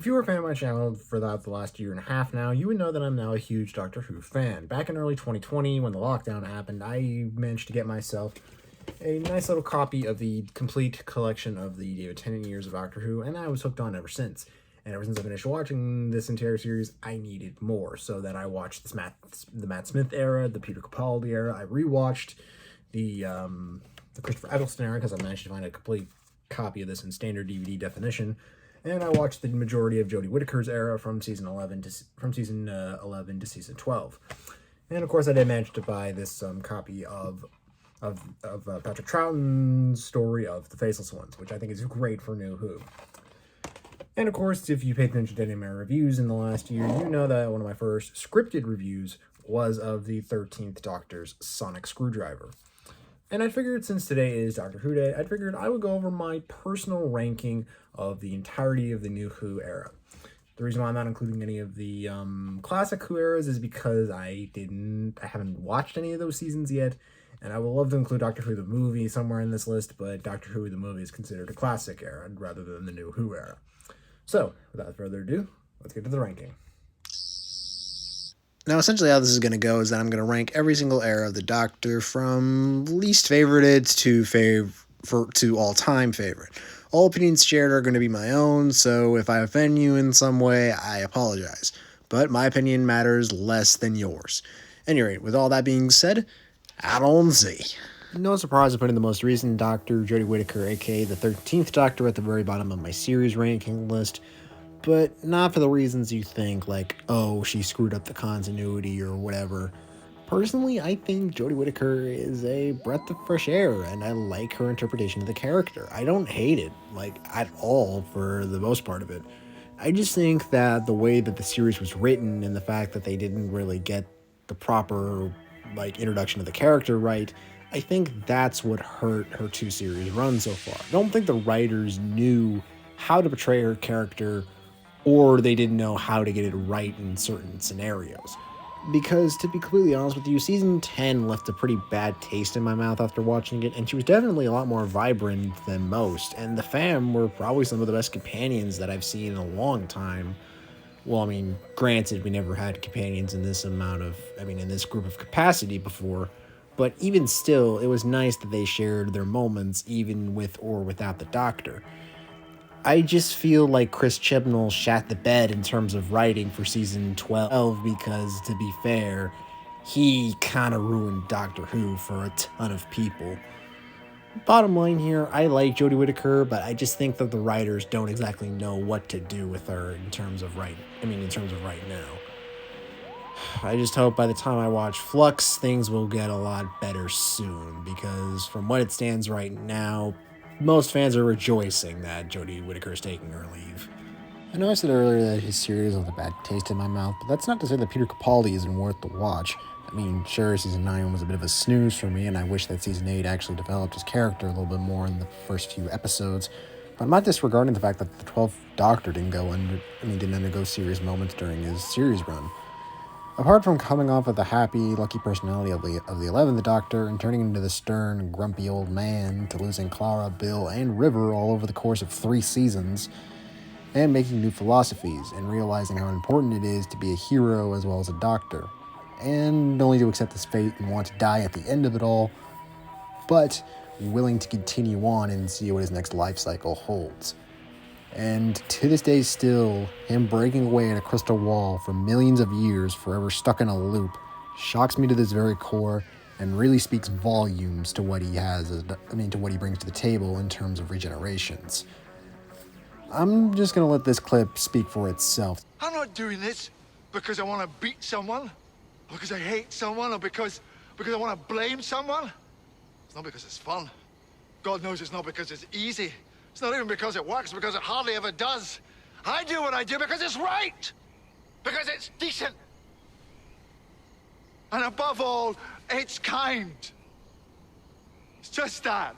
If you were a fan of my channel for about the last year and a half now, you would know that I'm now a huge Doctor Who fan. Back in early 2020, when the lockdown happened, I managed to get myself a nice little copy of the complete collection of the David Tennant years of Doctor Who, and I was hooked on ever since. And ever since I finished watching this entire series, I needed more. So then I watched the Matt Smith era, the Peter Capaldi era. I rewatched the Christopher Eccleston era because I managed to find a complete copy of this in standard DVD definition. And I watched the majority of Jodie Whittaker's era from season 11 to season 12. And of course, I did manage to buy this copy of Patrick Troughton's story of the Faceless Ones, which I think is great for New Who. And of course, if you paid attention to any of my reviews in the last year, you know that one of my first scripted reviews was of the 13th Doctor's Sonic Screwdriver. And I figured since today is Doctor Who Day, I figured I would go over my personal ranking of the entirety of the New Who era. The reason why I'm not including any of the classic Who eras is because I haven't watched any of those seasons yet, and I would love to include Doctor Who the movie somewhere in this list, but Doctor Who the movie is considered a classic era rather than the New Who era. So, without further ado, let's get to the ranking. Now, essentially how this is going to go is that I'm going to rank every single era of the Doctor from least favorited to all-time favorite. All opinions shared are going to be my own, so if I offend you in some way, I apologize. But my opinion matters less than yours. Anyway, with all that being said, out on Z. No surprise I'm putting the most recent Doctor, Jodie Whittaker, aka the 13th Doctor, at the very bottom of my series ranking list. But not for the reasons you think, like, oh, she screwed up the continuity or whatever. Personally, I think Jodie Whittaker is a breath of fresh air, and I like her interpretation of the character. I don't hate it, like, at all for the most part of it. I just think that the way that the series was written and the fact that they didn't really get the proper, like, introduction of the character right, I think that's what hurt her two-series run so far. I don't think the writers knew how to portray her character, or they didn't know how to get it right in certain scenarios. Because, to be completely honest with you, Season 10 left a pretty bad taste in my mouth after watching it, and she was definitely a lot more vibrant than most, and the fam were probably some of the best companions that I've seen in a long time. Well, I mean, granted, we never had companions in this in this group of capacity before, but even still, it was nice that they shared their moments, even with or without the Doctor. I just feel like Chris Chibnall shat the bed in terms of writing for season 12 because, to be fair, he kind of ruined Doctor Who for a ton of people. Bottom line here, I like Jodie Whittaker, but I just think that the writers don't exactly know what to do with her in terms of right now. I just hope by the time I watch Flux, things will get a lot better soon, because from what it stands right now, most fans are rejoicing that Jodie Whittaker is taking her leave. I know I said earlier that his series left a bad taste in my mouth, but that's not to say that Peter Capaldi isn't worth the watch. I mean, sure, Season 9 was a bit of a snooze for me, and I wish that Season 8 actually developed his character a little bit more in the first few episodes, but I'm not disregarding the fact that the 12th Doctor didn't undergo serious moments during his series run. Apart from coming off with the happy, lucky personality of the 11th Doctor and turning into the stern, grumpy old man to losing Clara, Bill, and River all over the course of 3 seasons, and making new philosophies and realizing how important it is to be a hero as well as a doctor, and only to accept his fate and want to die at the end of it all, but willing to continue on and see what his next life cycle holds. And to this day still, him breaking away at a crystal wall for millions of years, forever stuck in a loop, shocks me to this very core and really speaks volumes to what he to what he brings to the table in terms of regenerations. I'm just gonna let this clip speak for itself. I'm not doing this because I want to beat someone, or because I hate someone, or because I want to blame someone. It's not because it's fun. God knows it's not because it's easy. It's not even because it works, because it hardly ever does. I do what I do because it's right. Because it's decent. And above all, it's kind. It's just that.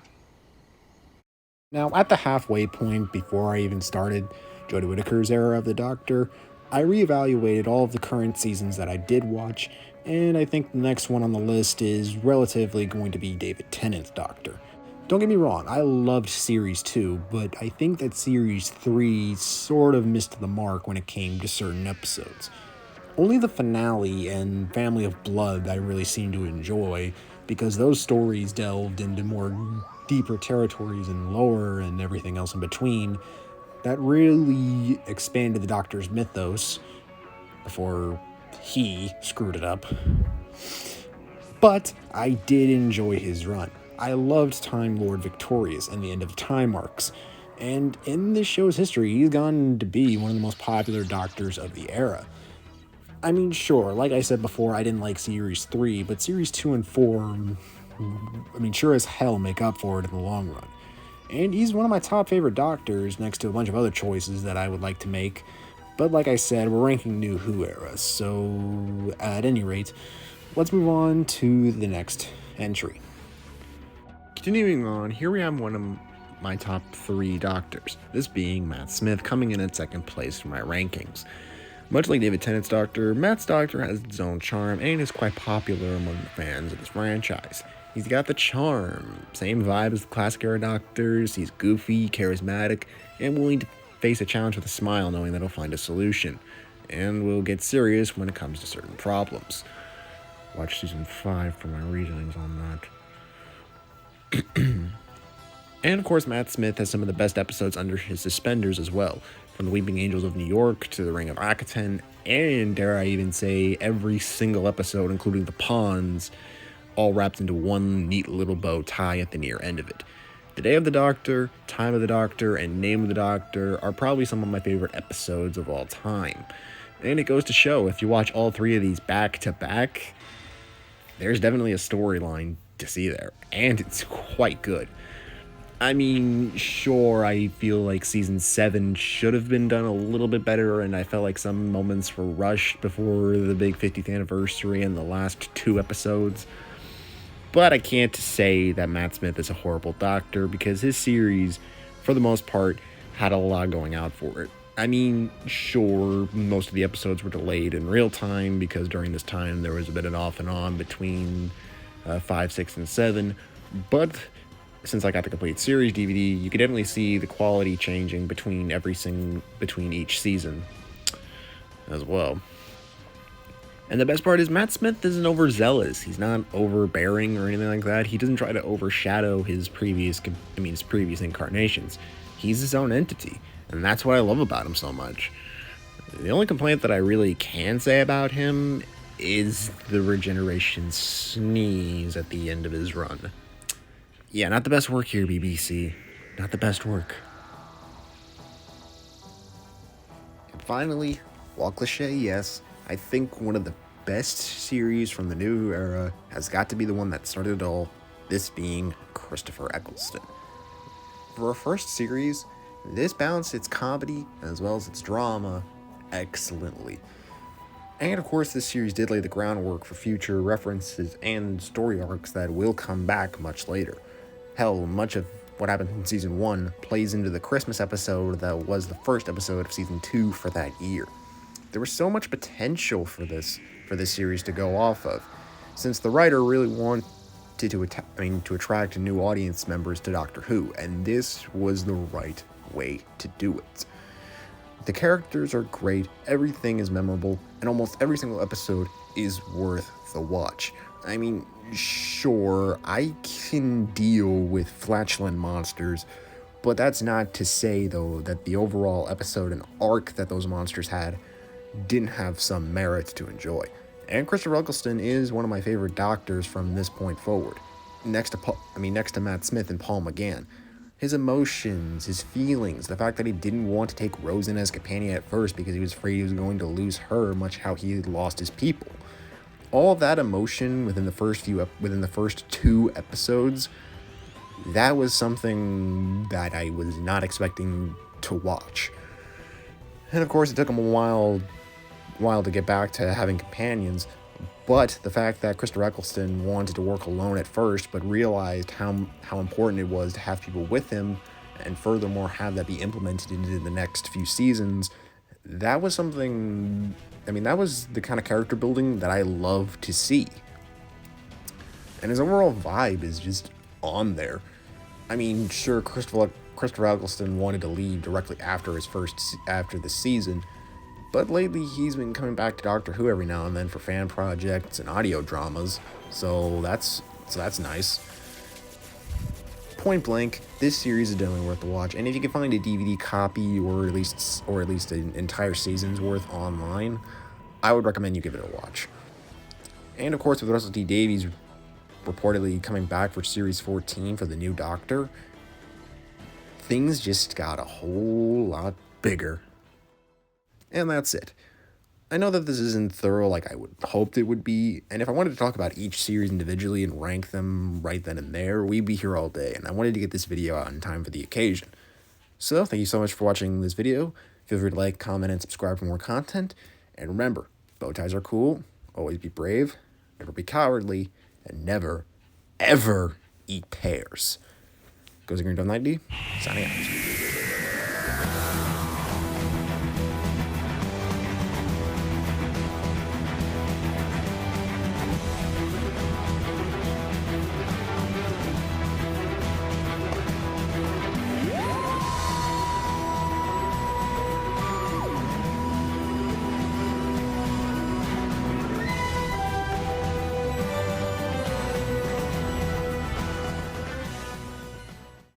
Now, at the halfway point before I even started Jodie Whittaker's era of the Doctor, I reevaluated all of the current seasons that I did watch, and I think the next one on the list is relatively going to be David Tennant's Doctor. Don't get me wrong, I loved Series 2, but I think that Series 3 sort of missed the mark when it came to certain episodes. Only the finale and Family of Blood I really seemed to enjoy, because those stories delved into more deeper territories and lore and everything else in between that really expanded the Doctor's mythos before he screwed it up. But I did enjoy his run. I loved Time Lord Victorious and the End of Time arcs, and in this show's history, he's gone to be one of the most popular Doctors of the era. I mean, sure, like I said before, I didn't like Series 3, but Series 2 and 4, sure as hell make up for it in the long run. And he's one of my top favorite Doctors, next to a bunch of other choices that I would like to make. But like I said, we're ranking New Who era, so at any rate, let's move on to the next entry. Continuing on, here we have one of my top 3 Doctors, this being Matt Smith, coming in at second place for my rankings. Much like David Tennant's Doctor, Matt's Doctor has its own charm and is quite popular among the fans of this franchise. He's got the charm, same vibe as the classic era Doctors. He's goofy, charismatic, and willing to face a challenge with a smile, knowing that he'll find a solution, and will get serious when it comes to certain problems. Watch season 5 for my reasonings on that. And of course, Matt Smith has some of the best episodes under his suspenders as well, from the Weeping Angels of New York to the Ring of Akaten, and dare I even say every single episode, including the Pawns, all wrapped into one neat little bow tie at the near end of it. The Day of the Doctor, Time of the Doctor, and Name of the Doctor are probably some of my favorite episodes of all time. And it goes to show, if you watch all 3 of these back to back, there's definitely a storyline to see there, and it's quite good. I mean, sure, I feel like season 7 should have been done a little bit better, and I felt like some moments were rushed before the big 50th anniversary and the last 2 episodes. But I can't say that Matt Smith is a horrible Doctor, because his series, for the most part, had a lot going out for it. I mean, sure, most of the episodes were delayed in real time, because during this time there was a bit of off and on between 5, 6, and 7, but since I got the complete series DVD, you could definitely see the quality changing between each season as well. And the best part is Matt Smith isn't overzealous. He's not overbearing or anything like that. He doesn't try to overshadow his previous incarnations. He's his own entity, and that's what I love about him so much. The only complaint that I really can say about him is the regeneration sneeze at the end of his run. Yeah, not the best work here, BBC. Not the best work. And finally, while cliche, yes, I think one of the best series from the New Who era has got to be the one that started it all, this being Christopher Eccleston. For a first series, this balanced its comedy as well as its drama excellently. And of course, this series did lay the groundwork for future references and story arcs that will come back much later. Hell, much of what happened in season 1 plays into the Christmas episode that was the first episode of season 2 for that year. There was so much potential for this series to go off of, since the writer really wanted to attract new audience members to Doctor Who, and this was the right way to do it. The characters are great, everything is memorable, and almost every single episode is worth the watch. I mean, sure, I can deal with flatulent monsters, but that's not to say, though, that the overall episode and arc that those monsters had didn't have some merit to enjoy. And Christopher Eccleston is one of my favorite Doctors from this point forward, next to Matt Smith and Paul McGann. His emotions, his feelings, the fact that he didn't want to take Rose in as companion at first because he was afraid he was going to lose her, much how he had lost his people. All of that emotion within the first 2 episodes, that was something that I was not expecting to watch. And of course, it took him a while to get back to having companions, but the fact that Christopher Eccleston wanted to work alone at first, but realized how important it was to have people with him, and furthermore have that be implemented into the next few seasons, that was something, that was the kind of character building that I love to see. And his overall vibe is just on there. I mean, sure, Christopher Eccleston wanted to leave directly after after the season, but lately he's been coming back to Doctor Who every now and then for fan projects and audio dramas, so that's nice. Point blank, this series is definitely worth the watch, and if you can find a DVD copy or at least an entire season's worth online, I would recommend you give it a watch. And of course, with Russell T Davies reportedly coming back for Series 14 for the new Doctor, things just got a whole lot bigger. And that's it. I know that this isn't thorough like I would hoped it would be, and if I wanted to talk about each series individually and rank them right then and there, we'd be here all day, and I wanted to get this video out in time for the occasion. So, thank you so much for watching this video. Feel free to like, comment, and subscribe for more content. And remember, bow ties are cool, always be brave, never be cowardly, and never, ever eat pears. Goes Green Dome 90, signing out.